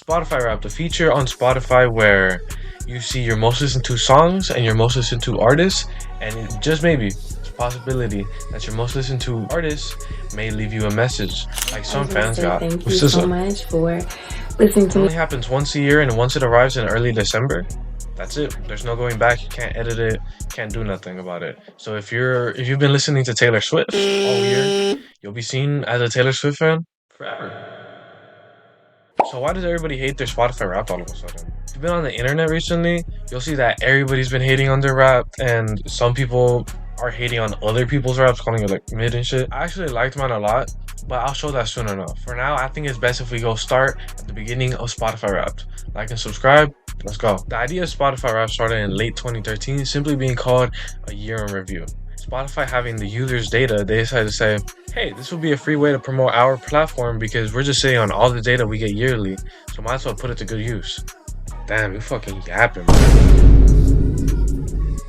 Spotify Wrapped, a feature on Spotify where you see your most listened to songs and your most listened to artists, and it just maybe it's a possibility that your most listened to artists may leave you a message, like some fans got. Thank you so much for listening to It me. only happens once a year, and once it arrives in early December, that's it. There's no going back. You can't edit it. Can't do nothing about it. So if you've been listening to Taylor Swift all year, you'll be seen as a Taylor Swift fan forever. So why does everybody hate their Spotify Wrapped all of a sudden? If you've been on the internet recently, you'll see that everybody's been hating on their Wrapped, and some people are hating on other people's Wraps, calling it like mid and shit. I actually liked mine a lot, but I'll show that soon enough. For now, I think it's best if we go start at the beginning of Spotify Wrapped. Like and subscribe. Let's go. The idea of Spotify Wrapped started in late 2013, simply being called a year in review. Spotify having the users' data, they decided to say, hey, this would be a free way to promote our platform because we're just sitting on all the data we get yearly, so might as well put it to good use. Damn, you fucking yapping, man.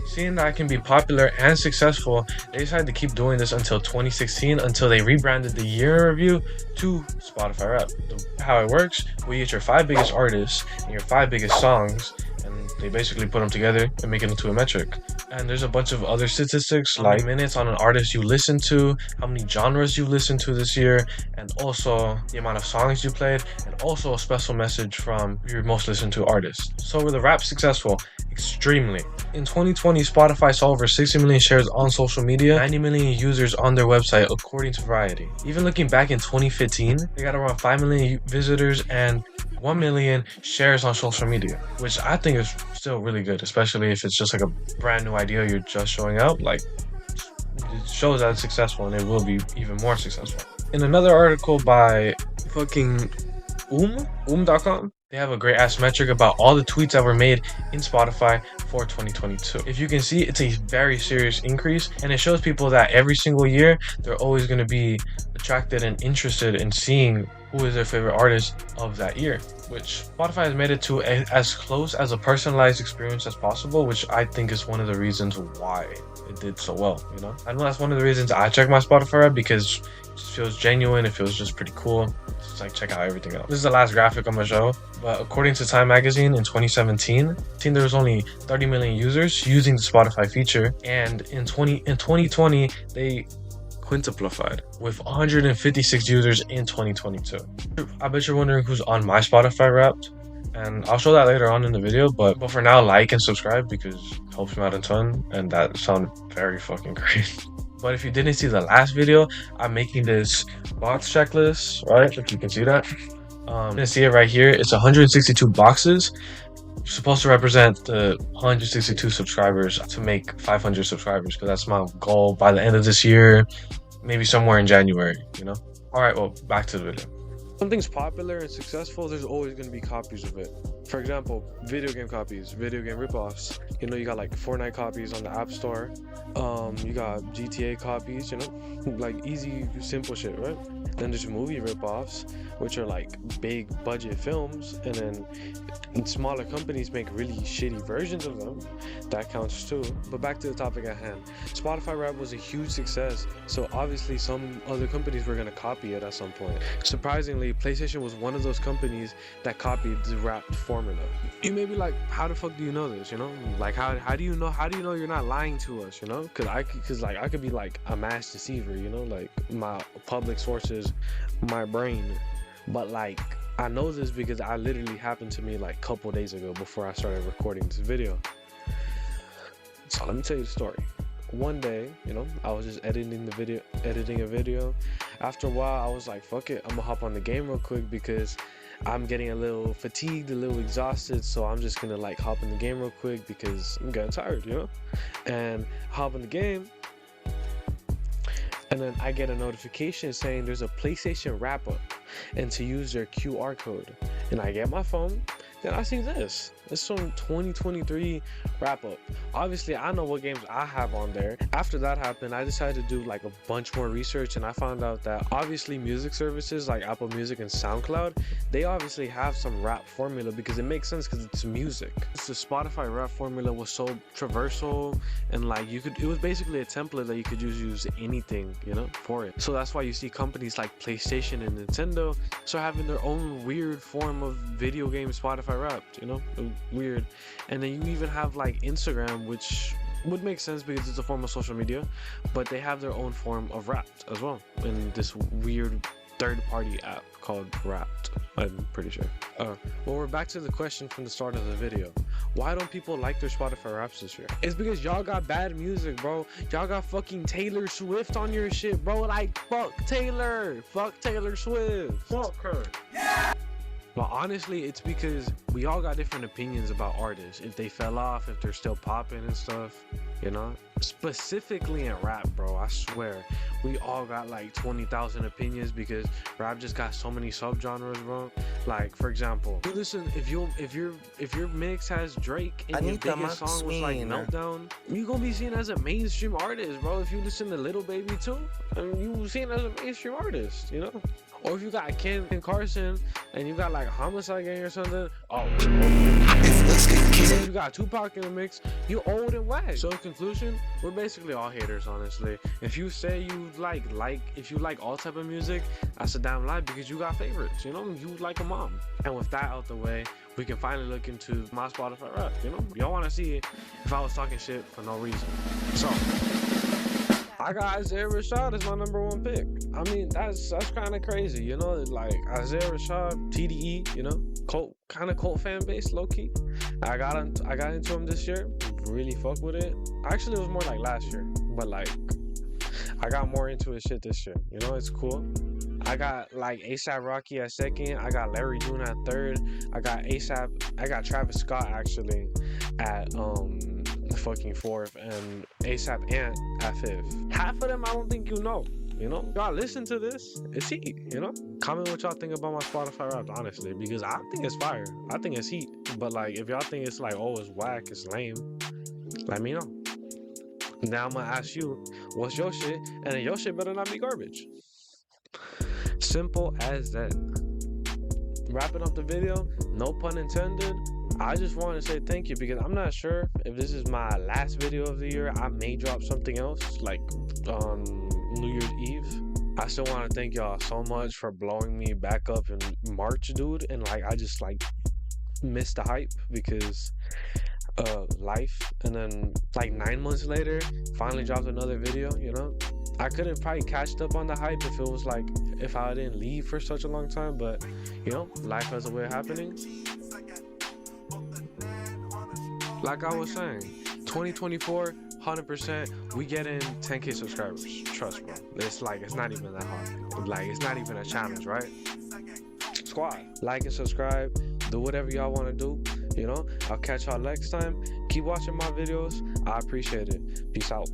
Seeing that I can be popular and successful, they decided to keep doing this until 2016, until they rebranded the year in review to Spotify Wrapped. How it works, we get your 5 biggest artists and your 5 biggest songs, and they basically put them together and make it into a metric. And there's a bunch of other statistics like minutes on an artist you listen to, how many genres you listened to this year, and also the amount of songs you played, and also a special message from your most listened to artist. So were the Wrapped successful? Extremely. In 2020, Spotify saw over 60 million shares on social media, 90 million users on their website, according to Variety. Even looking back in 2015, they got around 5 million visitors and 1 million shares on social media, which I think is still really good, especially if it's just like a brand new idea you're just showing out. Like, it shows that it's successful, and it will be even more successful. In another article by fucking oom.com, they have a great ass metric about all the tweets that were made in Spotify for 2022. If you can see, it's a very serious increase, and it shows people that every single year they're always going to be attracted and interested in seeing who is their favorite artist of that year, which Spotify has made it to as close as a personalized experience as possible, which I think is one of the reasons why it did so well, you know? I know that's one of the reasons I check my Spotify app, because it just feels genuine, it feels just pretty cool. Just like check out everything else. This is the last graphic I'm gonna show, but according to Time Magazine in 2017, there was only 30 million users using the Spotify feature, and in 2020 they quintuplified with 156 users in 2022. I bet you're wondering who's on my Spotify Wrapped, and I'll show that later on in the video, but for now, like and subscribe because it helps me out a ton, and that sounded very fucking great. But if you didn't see the last video, I'm making this box checklist, right? If you can see that. You can see it right here. It's 162 boxes, supposed to represent the 162 subscribers to make 500 subscribers, because that's my goal by the end of this year, maybe somewhere in January, you know? All right, well, back to the video. Something's popular and successful, there's always going to be copies of it. For example, video game copies, video game ripoffs. You know, you got like Fortnite copies on the App Store. You got GTA copies, you know, like easy, simple shit, right? Then there's movie ripoffs, which are like big budget films, and then smaller companies make really shitty versions of them. That counts too. But back to the topic at hand. Spotify Wrapped was a huge success, so obviously some other companies were gonna copy it at some point. Surprisingly, PlayStation was one of those companies that copied the Wrapped formula. You may be like, how the fuck do you know this? You know, like how do you know you're not lying to us? You know, because I could be like a mass deceiver. You know, like my public sources, my brain, but like I know this because I literally happened to me like a couple days ago before I started recording this video. So let me tell you the story. One day, you know, I was just editing a video. After a while, I was like, fuck it, I'm gonna hop on the game real quick because I'm getting a little fatigued, a little exhausted, so I'm just gonna like hop in the game real quick because I'm getting tired, you know? And hop in the game, and then I get a notification saying there's a PlayStation wrap-up and to use their QR code. And I get my phone, Then I see this. It's some 2023 wrap up. Obviously, I know what games I have on there. After that happened, I decided to do like a bunch more research, and I found out that obviously music services like Apple Music and SoundCloud, they obviously have some rap formula because it makes sense because it's music. The Spotify rap formula was so traversal, and like it was basically a template that you could just use anything, you know, for it. So that's why you see companies like PlayStation and Nintendo start having their own weird form of video game Spotify Wrapped, you know, weird. And then you even have like Instagram, which would make sense because it's a form of social media, but they have their own form of Wrapped as well in this weird third-party app called Wrapped, I'm pretty sure. Well, we're back to the question from the start of the video. Why don't people like their Spotify Wraps this year? It's because y'all got bad music, bro. Y'all got fucking Taylor Swift on your shit, bro. Like, fuck Taylor. Fuck Taylor Swift. Fuck her. Yeah! But honestly, it's because we all got different opinions about artists. If they fell off, if they're still popping and stuff, you know? Specifically in rap, bro, I swear. We all got like 20,000 opinions because rap just got so many subgenres, bro. Like, for example, you listen, if your mix has Drake and your biggest song was like Meltdown, you gonna be seen as a mainstream artist, bro. If you listen to Little Baby too, I mean, you seen as a mainstream artist, you know? Or if you got Ken and Carson and you got like Homicide Gang or something, oh, if you got Tupac in the mix, you old and whack. So in conclusion, we're basically all haters, honestly. If you say you if you like all type of music, that's a damn lie because you got favorites, you know? You like a mom. And with that out the way, we can finally look into my Spotify rap, you know? Y'all want to see if I was talking shit for no reason. So I got Isaiah Rashad as my #1 pick. I mean, that's kind of crazy, you know? Like Isaiah Rashad, TDE, you know, kind of cult fan base, low key. I got into him this year. Really fuck with it. Actually, it was more like last year, but like I got more into his shit this year. You know, it's cool. I got like ASAP Rocky at second. I got Larry June at third. I got Travis Scott actually at fucking fourth, and ASAP Ant at fifth. Half of them I don't think you know. You know, y'all listen to this. It's heat. You know, comment what y'all think about my Spotify rap, honestly, because I think it's fire. I think it's heat. But like, if y'all think it's like, oh, it's whack, it's lame, let me know. Now I'm gonna ask you, what's your shit? And then your shit better not be garbage. Simple as that. Wrapping up the video, no pun intended. I just want to say thank you because I'm not sure if this is my last video of the year. I may drop something else like on New Year's Eve. I still want to thank y'all so much for blowing me back up in March, dude. And like, I just like missed the hype because life. And then like 9 months later, finally dropped another video, you know? I could have probably catched up on the hype if it was like, if I didn't leave for such a long time, but you know, life has a way of happening. Like I was saying, 2024, 100%, we get in 10K subscribers. Trust me. It's like, it's not even that hard. Like, it's not even a challenge, right? Squad, like and subscribe. Do whatever y'all want to do. You know, I'll catch y'all next time. Keep watching my videos. I appreciate it. Peace out.